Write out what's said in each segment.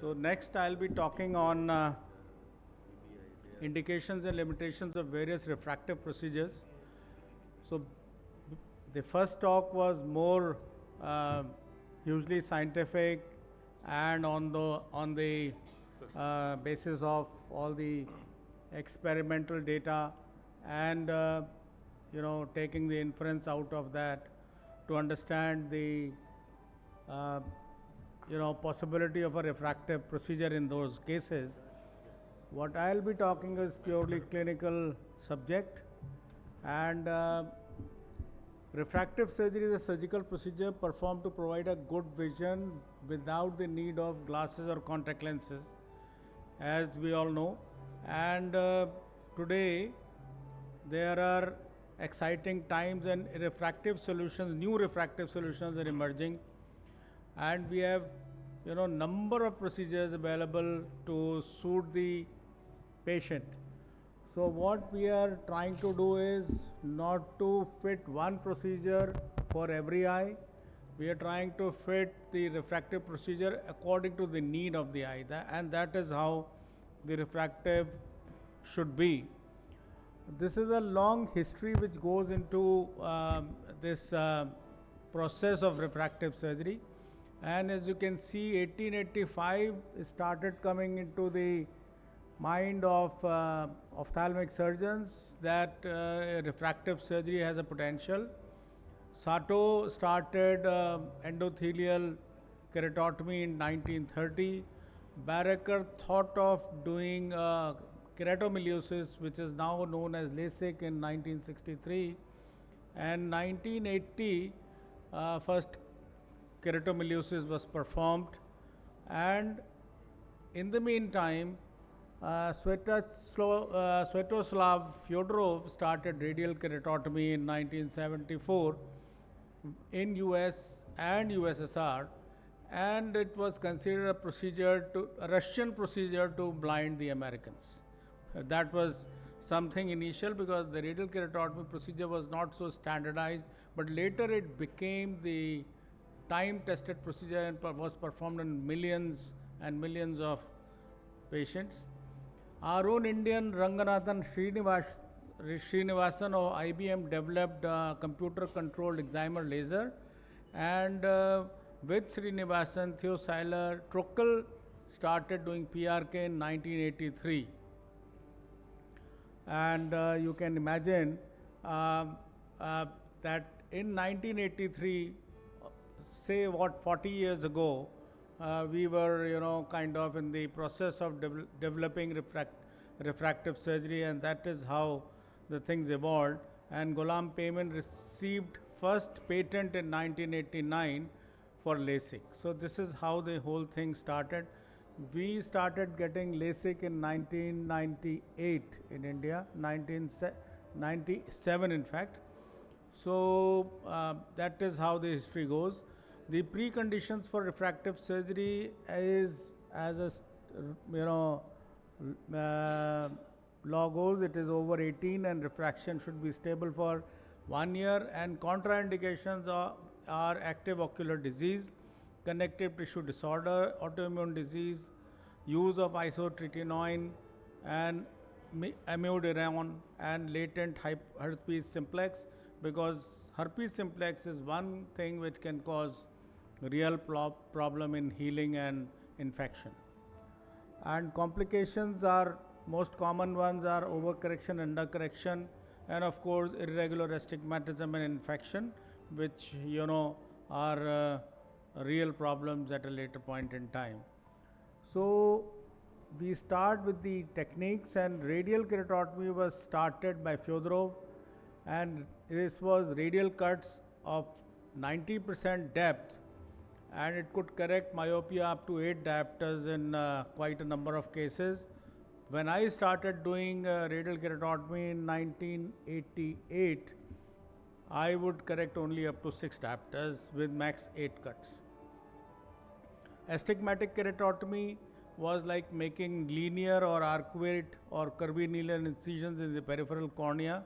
So next I'll be talking on indications and limitations of various refractive procedures. So the first talk was more uh, hugely scientific and on the basis of all the experimental data and taking the inference out of that to understand the uh, possibility of a refractive procedure in those cases. What I'll be talking is purely clinical subject, and refractive surgery is a surgical procedure performed to provide a good vision without the need of glasses or contact lenses, as we all know. And today there are exciting times and new refractive solutions are emerging, and we have number of procedures available to suit the patient. So what we are trying to do is not to fit one procedure for every eye. We are trying to fit the refractive procedure according to the need of the eye, and that is how the refractive should be. This is a long history which goes into this process of refractive surgery, and as you can see, 1885 started coming into the mind of ophthalmic surgeons that refractive surgery has a potential. Sato started endothelial keratotomy in 1930. Barraker thought of doing keratomiliosis, which is now known as LASIK, in 1963, and 1980 first keratomiliosis was performed, and in the meantime Sviatoslav Fyodorov started radial keratotomy in 1974 in US and USSR, and it was considered a Russian procedure to blind the Americans. That was something initial because the radial keratotomy procedure was not so standardized, but later it became the time-tested procedure and was performed in millions and millions of patients. Our own Indian Ranganathan Srinivasan of IBM developed computer-controlled excimer laser, and with Srinivasan, Theo Seiler, Trockel started doing PRK in 1983. And you can imagine that in 1983, say what 40 years ago, we were kind of in the process of developing refractive surgery, and that is how the things evolved. And Ghulam Payman received first patent in 1989 for LASIK. So this is how the whole thing started. We started getting LASIK in 1998 in India, 1997 in fact. So that is how the history goes. The preconditions for refractive surgery is, as a law goes, it is over 18 and refraction should be stable for 1 year, and contraindications are active ocular disease, connective tissue disorder, autoimmune disease, use of isotretinoin and amiodarone, and latent herpes simplex, because herpes simplex is one thing which can cause real problem in healing and infection. And complications are, most common ones are overcorrection, undercorrection, and of course irregular astigmatism and infection, which are real problems at a later point in time. So we start with the techniques, and radial keratotomy was started by Fyodorov, and this was radial cuts of 90% depth, and it could correct myopia up to 8 diopters in quite a number of cases. When I started doing radial keratotomy in 1988, I would correct only up to 6 diopters with max 8 cuts. Astigmatic keratotomy was like making linear or arcuate or curvilinear incisions in the peripheral cornea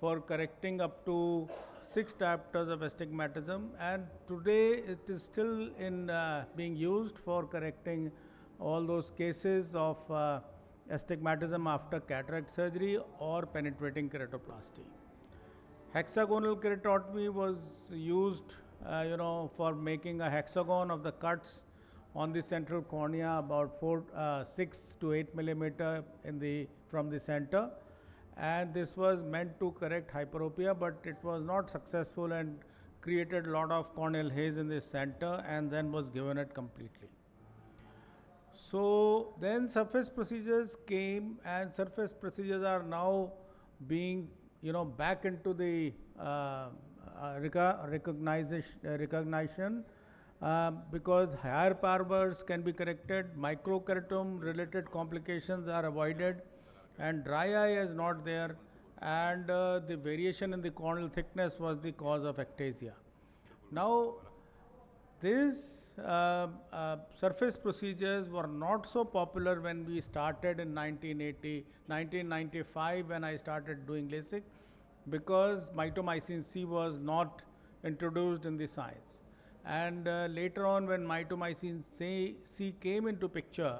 for correcting up to 6 diopters of astigmatism, and today it is still in being used for correcting all those cases of astigmatism after cataract surgery or penetrating keratoplasty. Hexagonal keratotomy was used, for making a hexagon of the cuts on the central cornea about 6 to 8 millimeter from the center, and this was meant to correct hyperopia, but it was not successful and created a lot of corneal haze in the center, and then was given it completely. So then surface procedures came, and surface procedures are now being back into the recognition because higher powers can be corrected, microkeratome related complications are avoided, and dry eye is not there, and the variation in the corneal thickness was the cause of ectasia. Now, these surface procedures were not so popular when we started in 1995 when I started doing LASIK, because mitomycin C was not introduced in the science. And later on, when mitomycin C came into picture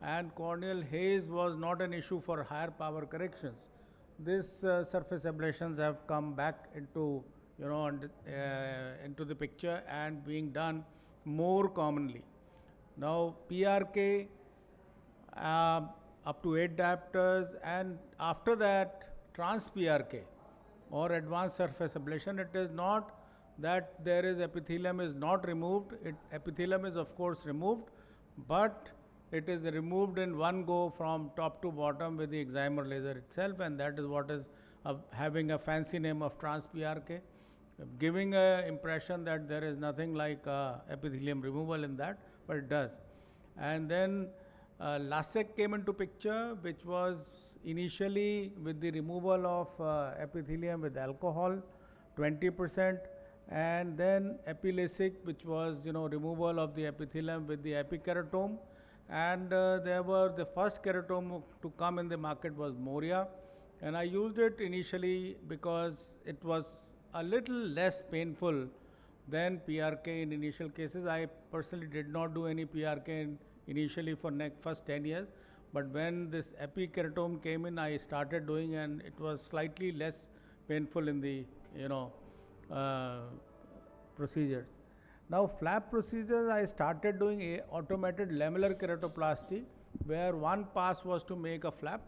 and corneal haze was not an issue for higher power corrections, these surface ablations have come back into into the picture and being done more commonly. Now PRK up to 8 diopters, and after that trans PRK or advanced surface ablation. It is not that there is epithelium is not removed. Epithelium is of course removed, but it is removed in one go from top to bottom with the excimer laser itself, and that is what is having a fancy name of trans PRK, giving a impression that there is nothing like epithelium removal in that, but it does. And then LASIK came into picture, which was initially with the removal of epithelium with alcohol, 20%, and then EpiLASIK, which was removal of the epithelium with the epikeratome, and there were the first keratome to come in the market was Moria, and I used it initially because it was a little less painful than PRK in initial cases. I personally did not do any PRK initially for first 10 years, but when this epikeratome came in, I started doing, and it was slightly less painful in the procedures. Now flap procedures, I started doing a automated lamellar keratoplasty, where one pass was to make a flap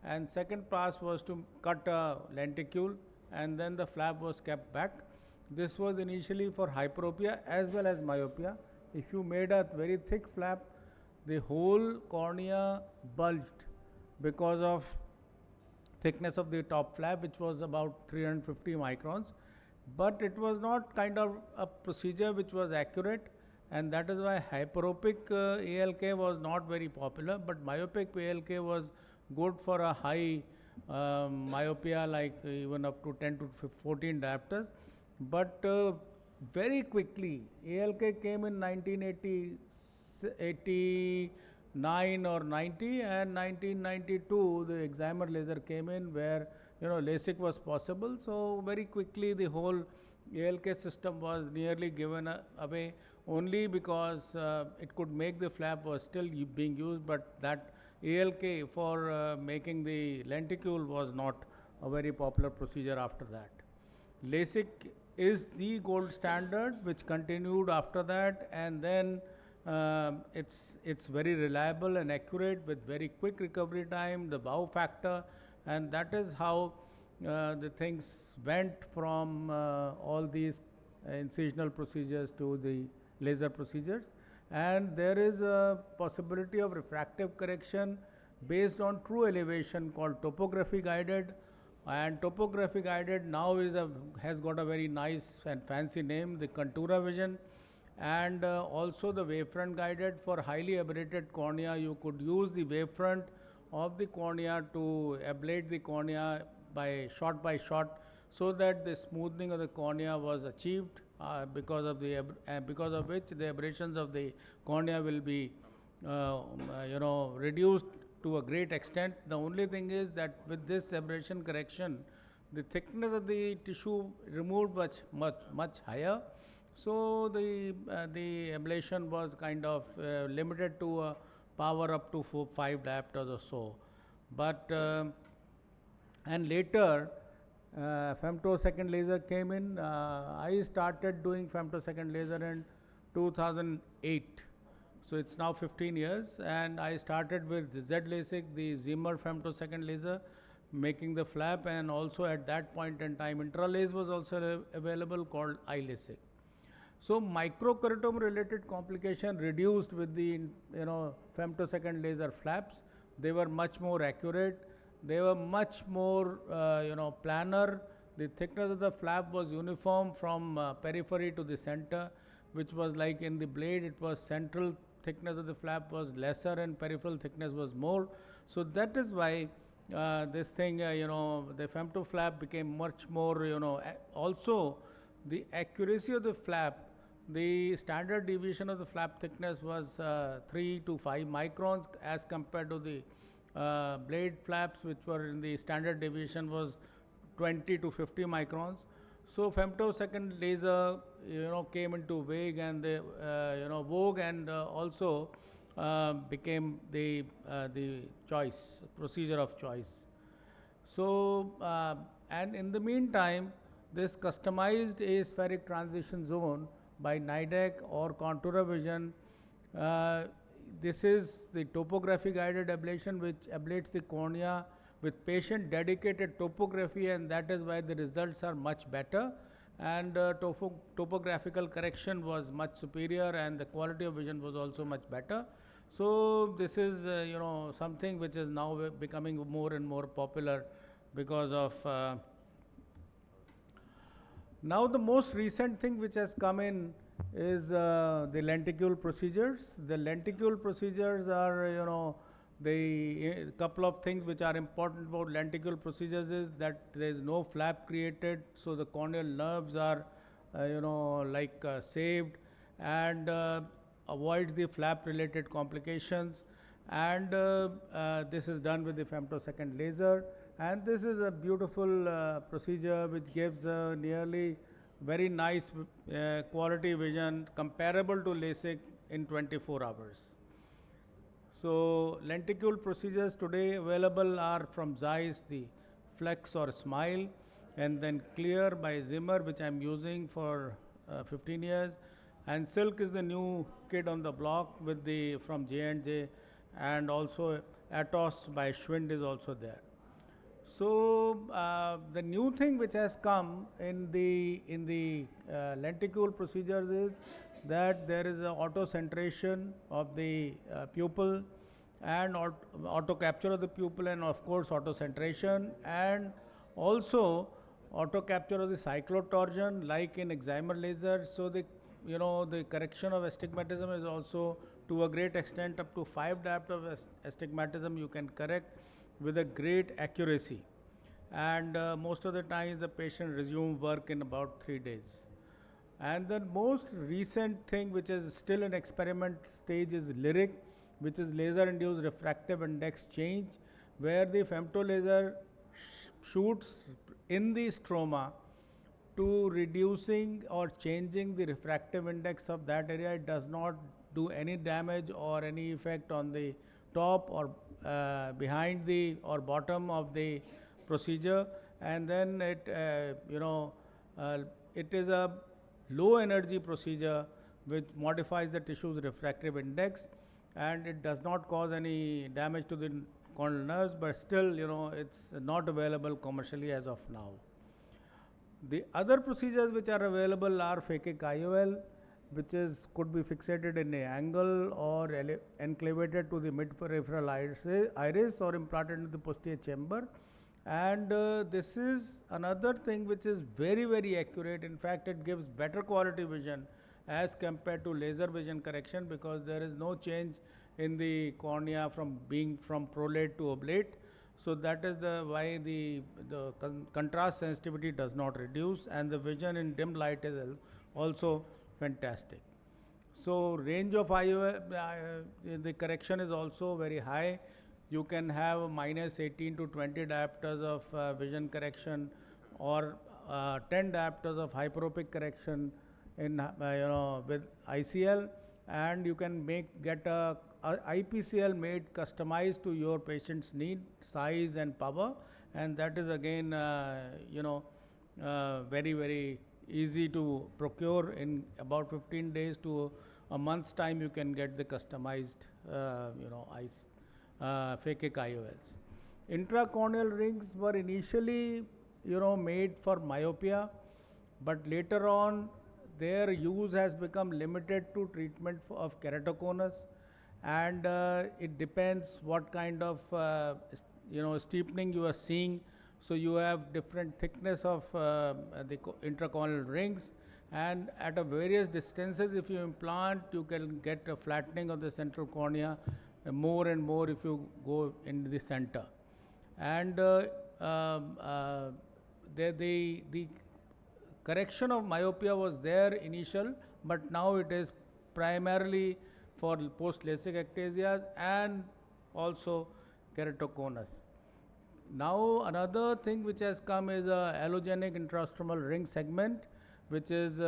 and second pass was to cut a lenticule, and then the flap was kept back. This was initially for hyperopia as well as myopia. If you made a very thick flap, the whole cornea bulged because of thickness of the top flap, which was about 350 microns. But it was not kind of a procedure which was accurate, and that is why hyperopic ALK was not very popular, but myopic ALK was good for a high myopia, like even up to 10 to 14 diopters. But very quickly ALK came in 1989 or 90, and 1992 the excimer laser came in, where LASIK was possible. So very quickly the whole ALK system was nearly given away, only because it could make the flap was still being used, but that ALK for making the lenticule was not a very popular procedure after that. LASIK is the gold standard, which continued after that, and then it's very reliable and accurate with very quick recovery time, the wow factor, and that is how the things went from all these incisional procedures to the laser procedures. And there is a possibility of refractive correction based on true elevation called topography guided, and topography guided now has got a very nice and fancy name, the Contura Vision, and also the wavefront guided. For highly aberrated cornea, you could use the wavefront of the cornea to ablate the cornea by shot, so that the smoothing of the cornea was achieved, because of which the aberrations of the cornea will be reduced to a great extent. The only thing is that with this aberration correction, the thickness of the tissue removed was much higher, so the ablation was kind of limited to a power up to 5 diopters or so. But and later femtosecond laser came in. I started doing femtosecond laser in 2008. So it's now 15 years, and I started with Z LASIK, the Zimmer femtosecond laser, making the flap, and also at that point in time intralaser was also available called iLASIK. So microkeratoma related complication reduced with the femtosecond laser flaps. They were much more accurate. They were much more planar. The thickness of the flap was uniform from periphery to the center, which was like in the blade it was central thickness of the flap was lesser and peripheral thickness was more. So that is why this thing, the femto flap became much more, also the accuracy of the flap, the standard deviation of the flap thickness was 3 to 5 microns as compared to the blade flaps, which were in the standard deviation was 20 to 50 microns. So femtosecond laser, came into vogue and also became the choice procedure of choice. So and in the meantime, this customized aspheric transition zone by NIDAC or Contour Vision. This is the topography guided ablation which ablates the cornea with patient dedicated topography, and that is why the results are much better, and topographical correction was much superior and the quality of vision was also much better. So this is something which is now becoming more and more popular because of now the most recent thing which has come in is the lenticule procedures. The lenticule procedures are the couple of things which are important about lenticule procedures is that there is no flap created, so the corneal nerves are saved, and avoids the flap related complications, and this is done with the femtosecond laser, and this is a beautiful procedure which gives nearly very nice quality vision comparable to LASIK in 24 hours. So lenticule procedures today available are from Zeiss, the Flex or Smile, and then Clear by Zimmer, which I'm using for 15 years, and Silk is the new kid on the block with the from J&J, and also Atos by Schwind is also there. So the new thing which has come in the lenticule procedures is that there is a auto centration of the pupil, and auto capture of the pupil, and of course auto centration, and also auto capture of the cyclotorsion like in excimer laser. So the the correction of astigmatism is also to a great extent up to 5 diopter of astigmatism you can correct with a great accuracy, and most of the times the patient resume work in about 3 days. And the most recent thing which is still in experiment stage is Lyric, which is laser induced refractive index change, where the femto laser shoots in the stroma to reducing or changing the refractive index of that area. It does not do any damage or any effect on the top or behind the or bottom of the procedure, and then it it is a low energy procedure which modifies the tissue's refractive index, and it does not cause any damage to the corneal nerves, but still it's not available commercially as of now. The other procedures which are available are phakic IOL, which could be fixated in an angle or enclavated to the mid peripheral iris or implanted into the posterior chamber. And this is another thing which is very, very accurate. In fact, it gives better quality vision as compared to laser vision correction, because there is no change in the cornea from being from prolate to oblate. So that is why the contrast sensitivity does not reduce, and the vision in dim light is also fantastic. So range of IOL, the correction is also very high. You can have minus 18 to 20 diopters of vision correction, or 10 diopters of hyperopic correction in with ICL, and you can get a IPCL made customized to your patient's need, size and power, and that is again, very, very easy to procure. In about 15 days to a month's time, you can get the customized, eyes, phakic IOLs. Intracorneal rings were initially, made for myopia, but later on their use has become limited to treatment of keratoconus, and it depends what kind of steepening you are seeing. So you have different thickness of the intracorneal rings, and at a various distances, if you implant, you can get a flattening of the central cornea more and more if you go in the center. And the correction of myopia was there initial, but now it is primarily for post LASIK ectasias and also keratoconus. Now another thing which has come is a allogenic intrastromal ring segment, which is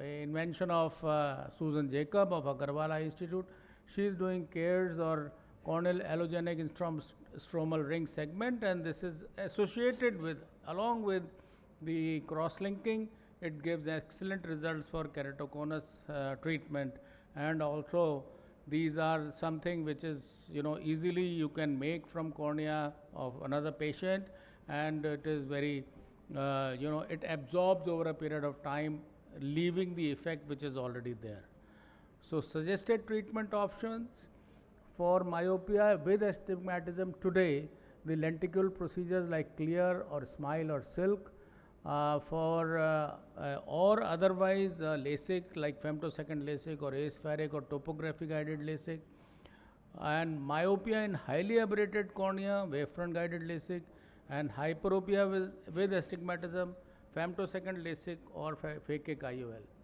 invention of Susan Jacob of Agarwal Eye Institute. She is doing CARES, or corneal allogenic intrastromal ring segment, and this is associated with, along with the cross-linking, it gives excellent results for keratoconus treatment. And also these are something which is easily you can make from cornea of another patient, and it is very it absorbs over a period of time, leaving the effect which is already there. So suggested treatment options for myopia with astigmatism today: the lenticle procedures like clear or smile or silk, or otherwise LASIK like femtosecond LASIK or aspheric or topography guided LASIK, and myopia in highly aberrated cornea, wavefront guided LASIK, and hyperopia with astigmatism, femtosecond LASIK or phakic IOL.